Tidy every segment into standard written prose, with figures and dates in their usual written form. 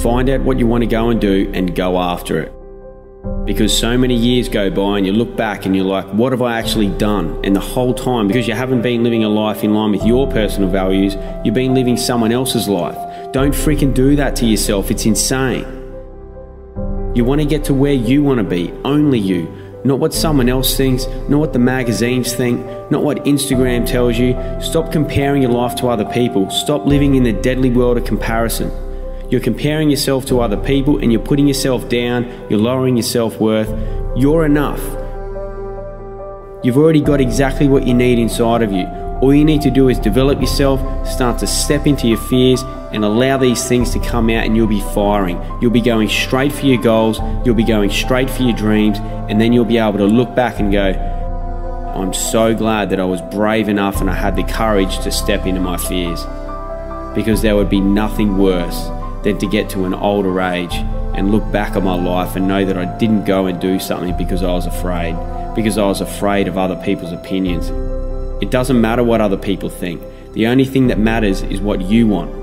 Find out what you want to go and do and go after it. Because so many years go by and you look back and you're like, what have I actually done? And the whole time, because you haven't been living a life in line with your personal values, you've been living someone else's life. Don't freaking do that to yourself. It's insane. You want to get to where you want to be, only you. Not what someone else thinks, not what the magazines think, not what Instagram tells you. Stop comparing your life to other people. Stop living in the deadly world of comparison. You're comparing yourself to other people and you're putting yourself down, you're lowering your self-worth. You're enough. You've already got exactly what you need inside of you. All you need to do is develop yourself, start to step into your fears and allow these things to come out, and you'll be firing. You'll be going straight for your goals, you'll be going straight for your dreams, and then you'll be able to look back and go, I'm so glad that I was brave enough and I had the courage to step into my fears. Because there would be nothing worse than to get to an older age and look back on my life and know that I didn't go and do something because I was afraid. Because I was afraid of other people's opinions. It doesn't matter what other people think. The only thing that matters is what you want.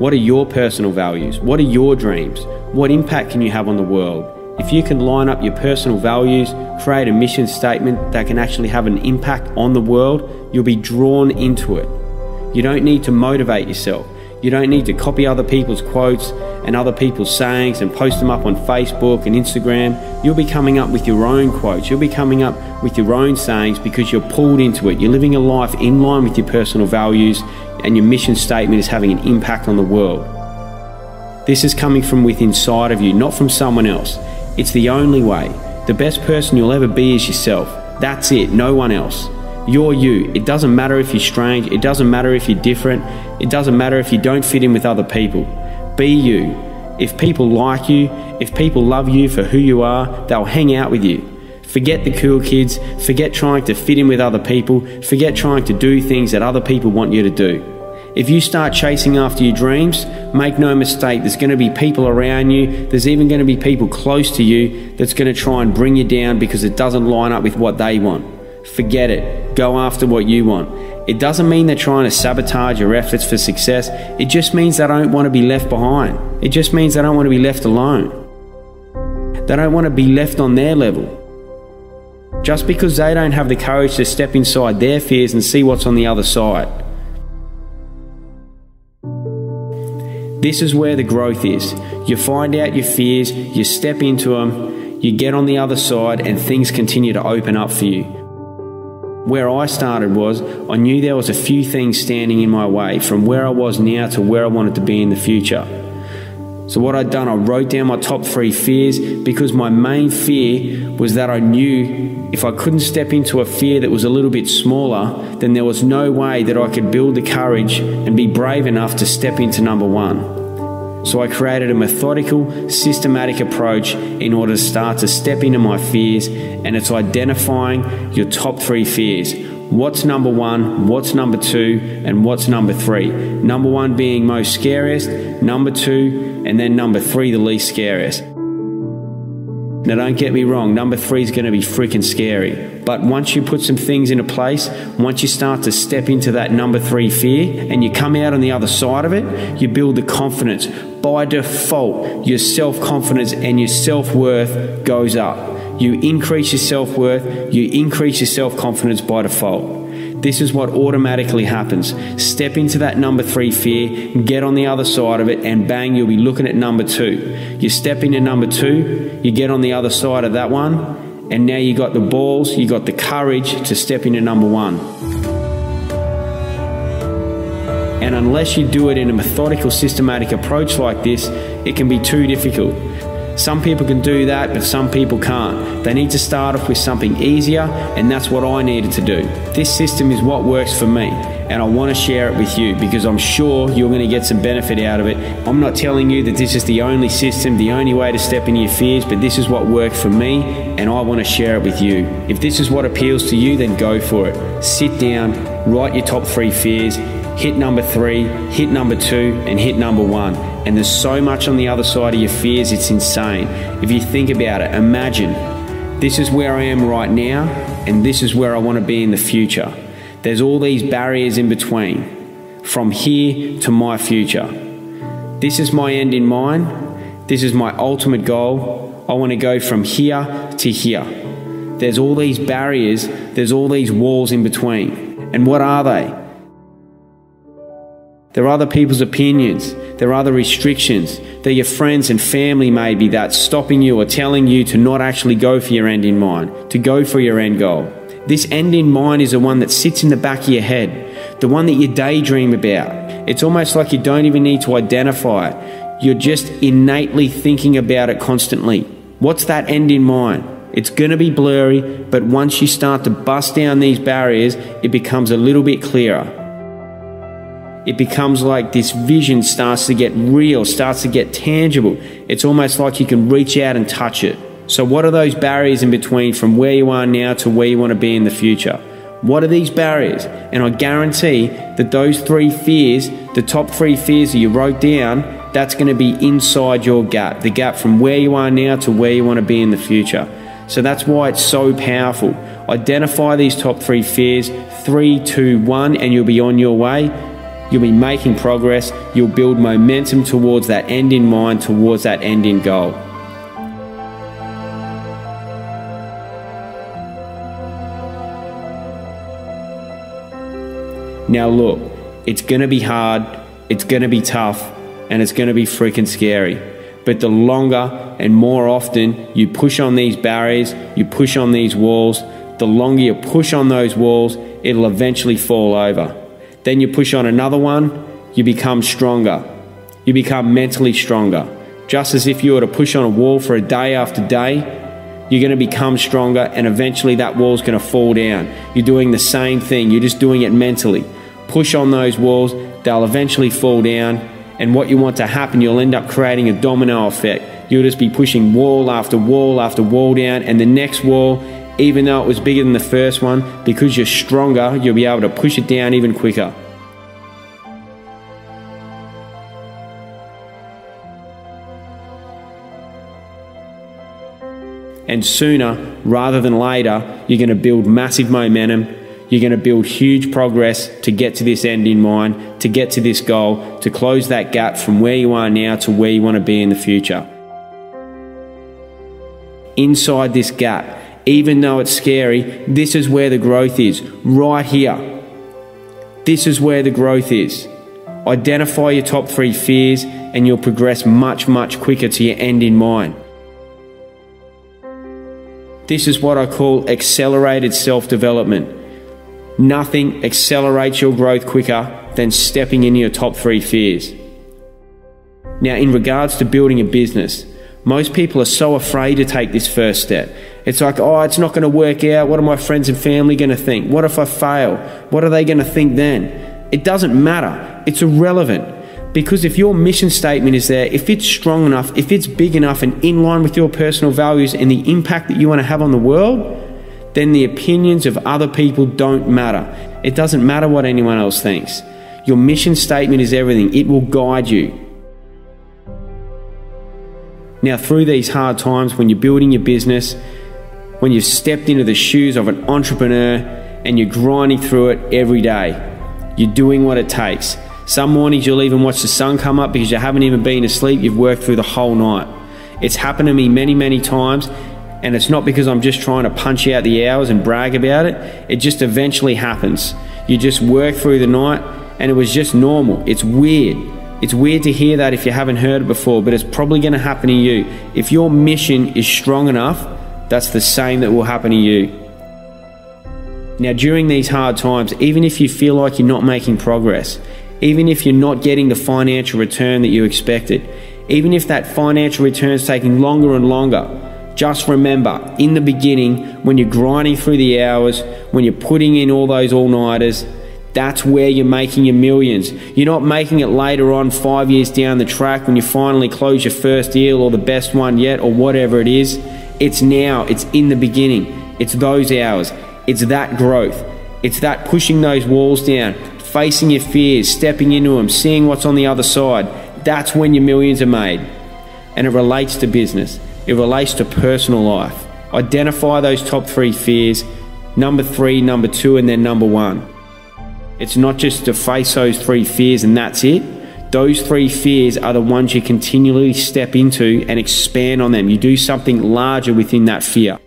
What are your personal values? What are your dreams? What impact can you have on the world? If you can line up your personal values, create a mission statement that can actually have an impact on the world, you'll be drawn into it. You don't need to motivate yourself. You don't need to copy other people's quotes and other people's sayings and post them up on Facebook and Instagram. You'll be coming up with your own quotes. You'll be coming up with your own sayings because you're pulled into it. You're living a life in line with your personal values, and your mission statement is having an impact on the world. This is coming from within inside of you, not from someone else. It's the only way. The best person you'll ever be is yourself. That's it, no one else. You're you. It doesn't matter if you're strange. It doesn't matter if you're different. It doesn't matter if you don't fit in with other people. Be you. If people like you, if people love you for who you are, they'll hang out with you. Forget the cool kids. Forget trying to fit in with other people. Forget trying to do things that other people want you to do. If you start chasing after your dreams, make no mistake, there's going to be people around you. There's even going to be people close to you that's going to try and bring you down because it doesn't line up with what they want. Forget it. Go after what you want. It doesn't mean they're trying to sabotage your efforts for success. It just means they don't want to be left behind. It just means they don't want to be left alone. They don't want to be left on their level. Just because they don't have the courage to step inside their fears and see what's on the other side. This is where the growth is. You find out your fears, you step into them, you get on the other side, and things continue to open up for you. Where I started was, I knew there was a few things standing in my way from where I was now to where I wanted to be in the future. So what I'd done, I wrote down my top 3 fears, because my main fear was that I knew if I couldn't step into a fear that was a little bit smaller, then there was no way that I could build the courage and be brave enough to step into number 1. So I created a methodical, systematic approach in order to start to step into my fears, and it's identifying your top 3 fears. What's number 1, what's number 2, and what's number 3? Number 1 being most scariest, number 2, and then number 3 the least scariest. Now don't get me wrong, number 3 is going to be freaking scary. But once you put some things into place, once you start to step into that number 3 fear and you come out on the other side of it, you build the confidence. By default, your self-confidence and your self-worth goes up. You increase your self-worth, you increase your self-confidence by default. This is what automatically happens. Step into that number 3 fear, get on the other side of it, and bang, you'll be looking at number 2. You step into number 2, you get on the other side of that one, and now you got the balls, you got the courage to step into number 1. And unless you do it in a methodical, systematic approach like this, it can be too difficult. Some people can do that, but some people can't. They need to start off with something easier, and that's what I needed to do. This system is what works for me, and I want to share it with you because I'm sure you're going to get some benefit out of it. I'm not telling you that this is the only system, the only way to step into your fears, but this is what worked for me, and I want to share it with you. If this is what appeals to you, then go for it. Sit down, write your top 3 fears, hit number 3, hit number 2, and hit number 1. And there's so much on the other side of your fears, it's insane. If you think about it, imagine, this is where I am right now, and this is where I want to be in the future. There's all these barriers in between, from here to my future. This is my end in mind, This is my ultimate goal. I want to go from here to here. There's all these barriers, there's all these walls in between. And what are they? They're other people's opinions. They're other restrictions. They're your friends and family maybe that's stopping you or telling you to not actually go for your end in mind, to go for your end goal. This end in mind is the one that sits in the back of your head, the one that you daydream about. It's almost like you don't even need to identify it. You're just innately thinking about it constantly. What's that end in mind? It's going to be blurry, but once you start to bust down these barriers, it becomes a little bit clearer. It becomes like this vision starts to get real, starts to get tangible. It's almost like you can reach out and touch it. So what are those barriers in between from where you are now to where you want to be in the future? What are these barriers? And I guarantee that those 3 fears, the top 3 fears that you wrote down, that's going to be inside your gap, the gap from where you are now to where you want to be in the future. So that's why it's so powerful. Identify these top 3 fears, 3, 2, 1, and you'll be on your way. You'll be making progress. You'll build momentum towards that end in mind, towards that end in goal. Now look, it's going to be hard, it's going to be tough, and it's going to be freaking scary. But the longer and more often you push on these barriers, you push on these walls, the longer you push on those walls, it'll eventually fall over. Then you push on another one, you become stronger. You become mentally stronger. Just as if you were to push on a wall for a day after day, you're going to become stronger, and eventually that wall's going to fall down. You're doing the same thing, you're just doing it mentally. Push on those walls, they'll eventually fall down, and what you want to happen, you'll end up creating a domino effect. You'll just be pushing wall after wall after wall down, and the next wall, even though it was bigger than the first one, because you're stronger, you'll be able to push it down even quicker. And sooner rather than later, you're going to build massive momentum. You're going to build huge progress to get to this end in mind, to get to this goal, to close that gap from where you are now to where you want to be in the future. Inside this gap, even though it's scary, this is where the growth is, right here. This is where the growth is. Identify your top 3 fears and you'll progress much, much quicker to your end in mind. This is what I call accelerated self-development. Nothing accelerates your growth quicker than stepping into your top 3 fears. Now, in regards to building a business, most people are so afraid to take this first step. It's like, oh, it's not going to work out. What are my friends and family going to think? What if I fail? What are they going to think then? It doesn't matter. It's irrelevant. Because if your mission statement is there, if it's strong enough, if it's big enough and in line with your personal values and the impact that you want to have on the world, then the opinions of other people don't matter. It doesn't matter what anyone else thinks. Your mission statement is everything. It will guide you. Now, through these hard times, when you're building your business, when you've stepped into the shoes of an entrepreneur and you're grinding through it every day, you're doing what it takes. Some mornings you'll even watch the sun come up because you haven't even been asleep. You've worked through the whole night. It's happened to me many, many times. And it's not because I'm just trying to punch out the hours and brag about it. It just eventually happens. You just work through the night and it was just normal. It's weird. It's weird to hear that if you haven't heard it before, but it's probably going to happen to you. If your mission is strong enough, that's the same that will happen to you. Now, during these hard times, even if you feel like you're not making progress, even if you're not getting the financial return that you expected, even if that financial return is taking longer and longer, just remember, in the beginning, when you're grinding through the hours, when you're putting in all those all-nighters, that's where you're making your millions. You're not making it later on 5 years down the track when you finally close your first deal or the best one yet or whatever it is. It's now. It's in the beginning. It's those hours. It's that growth. It's that pushing those walls down, facing your fears, stepping into them, seeing what's on the other side. That's when your millions are made. And it relates to business. It relates to personal life. Identify those top 3 fears, number 3, number 2, and then number 1. It's not just to face those 3 fears and that's it. Those 3 fears are the ones you continually step into and expand on them. You do something larger within that fear.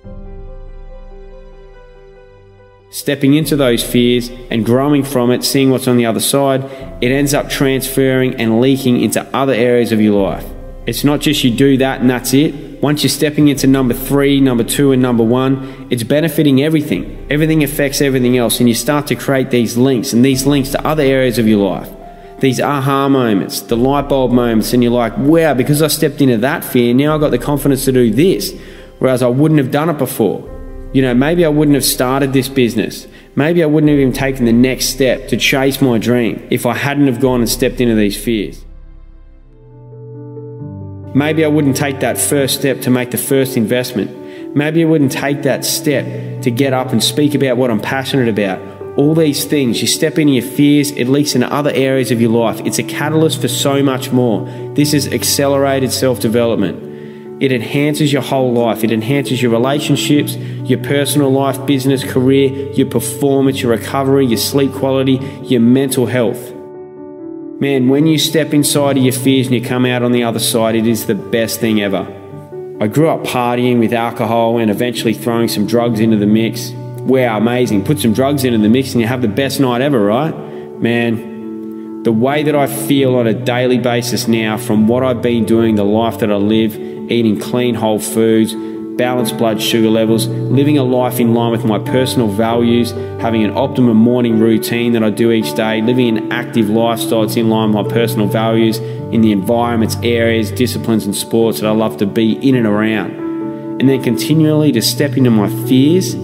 Stepping into those fears and growing from it, seeing what's on the other side, it ends up transferring and leaking into other areas of your life. It's not just you do that and that's it. Once you're stepping into number 3, number 2, and number 1, it's benefiting everything. Everything affects everything else, and you start to create these links, and these links to other areas of your life. These aha moments, the light bulb moments, and you're like, wow, because I stepped into that fear, now I've got the confidence to do this, whereas I wouldn't have done it before. You know, maybe I wouldn't have started this business. Maybe I wouldn't have even taken the next step to chase my dream if I hadn't have gone and stepped into these fears. Maybe I wouldn't take that first step to make the first investment. Maybe I wouldn't take that step to get up and speak about what I'm passionate about. All these things, you step into your fears, it leaks into other areas of your life. It's a catalyst for so much more. This is accelerated self-development. It enhances your whole life. It enhances your relationships, your personal life, business, career, your performance, your recovery, your sleep quality, your mental health. Man, when you step inside of your fears and you come out on the other side, it is the best thing ever. I grew up partying with alcohol and eventually throwing some drugs into the mix. Wow, amazing. Put some drugs into the mix and you have the best night ever, right? Man, the way that I feel on a daily basis now from what I've been doing, the life that I live, eating clean whole foods, balanced blood sugar levels, living a life in line with my personal values, having an optimum morning routine that I do each day, living an active lifestyle that's in line with my personal values in the environments, areas, disciplines and sports that I love to be in and around. And then continually to step into my fears,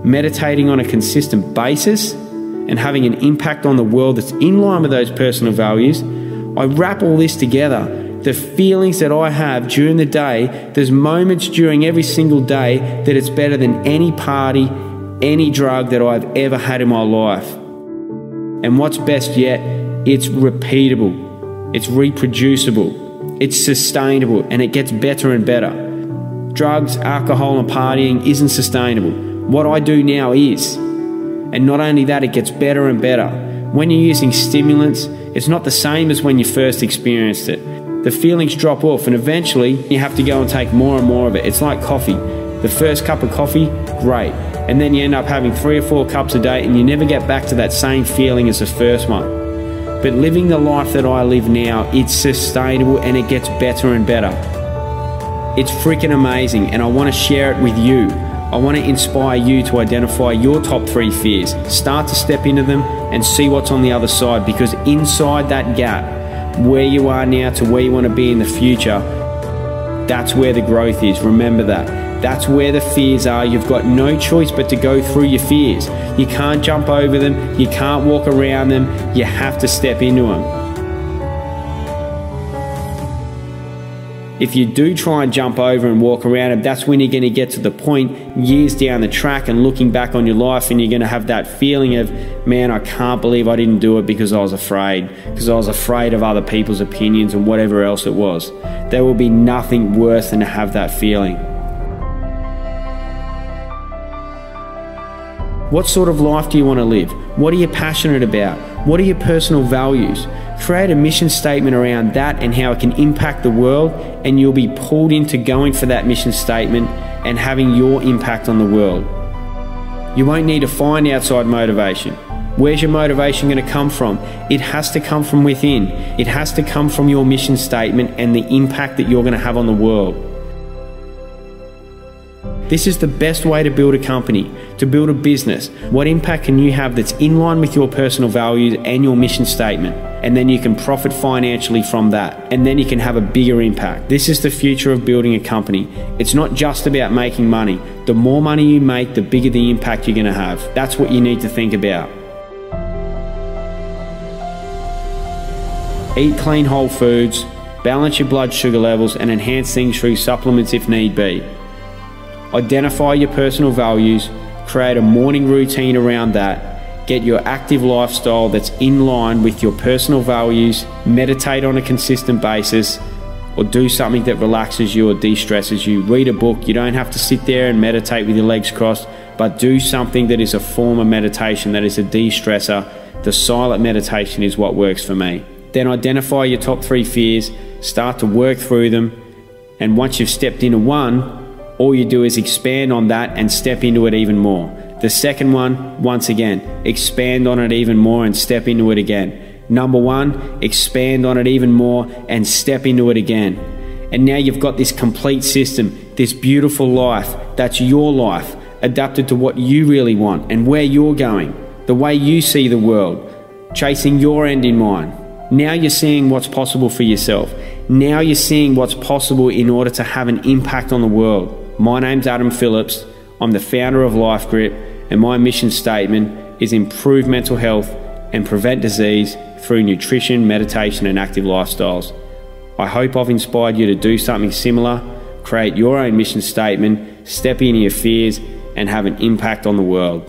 meditating on a consistent basis and having an impact on the world that's in line with those personal values. I wrap all this together. The feelings that I have during the day, there's moments during every single day that it's better than any party, any drug that I've ever had in my life. And what's best yet, it's repeatable, it's reproducible, it's sustainable, and it gets better and better. Drugs, alcohol, and partying isn't sustainable. What I do now is. And not only that, it gets better and better. When you're using stimulants, it's not the same as when you first experienced it. The feelings drop off and eventually you have to go and take more and more of it. It's like coffee. The first cup of coffee, great. And then you end up having 3 or 4 cups a day and you never get back to that same feeling as the first one. But living the life that I live now, it's sustainable and it gets better and better. It's freaking amazing and I want to share it with you. I want to inspire you to identify your top 3 fears. Start to step into them and see what's on the other side, because inside that gap, where you are now to where you want to be in the future, that's where the growth is. Remember that. That's where the fears are. You've got no choice but to go through your fears. You can't jump over them. You can't walk around them. You have to step into them. If you do try and jump over and walk around it, that's when you're going to get to the point years down the track and looking back on your life and you're going to have that feeling of, man, I can't believe I didn't do it because I was afraid. Because I was afraid of other people's opinions and whatever else it was. There will be nothing worse than to have that feeling. What sort of life do you want to live? What are you passionate about? What are your personal values? Create a mission statement around that and how it can impact the world, and you'll be pulled into going for that mission statement and having your impact on the world. You won't need to find outside motivation. Where's your motivation going to come from? It has to come from within. It has to come from your mission statement and the impact that you're going to have on the world. This is the best way to build a company, to build a business. What impact can you have that's in line with your personal values and your mission statement? And then you can profit financially from that. And then you can have a bigger impact. This is the future of building a company. It's not just about making money. The more money you make, the bigger the impact you're going to have. That's what you need to think about. Eat clean whole foods, balance your blood sugar levels, and enhance things through supplements if need be. Identify your personal values, create a morning routine around that, get your active lifestyle that's in line with your personal values, meditate on a consistent basis, or do something that relaxes you or de-stresses you. Read a book. You don't have to sit there and meditate with your legs crossed, but do something that is a form of meditation, that is a de-stressor. The silent meditation is what works for me. Then identify your top 3 fears, start to work through them, and once you've stepped into one, all you do is expand on that and step into it even more. The second one, once again, expand on it even more and step into it again. Number 1, expand on it even more and step into it again. And now you've got this complete system, this beautiful life, that's your life, adapted to what you really want and where you're going, the way you see the world, chasing your end in mind. Now you're seeing what's possible for yourself. Now you're seeing what's possible in order to have an impact on the world. My name's Adam Phillips. I'm the founder of Life Grip, and my mission statement is improve mental health and prevent disease through nutrition, meditation, and active lifestyles. I hope I've inspired you to do something similar, create your own mission statement, step into your fears, and have an impact on the world.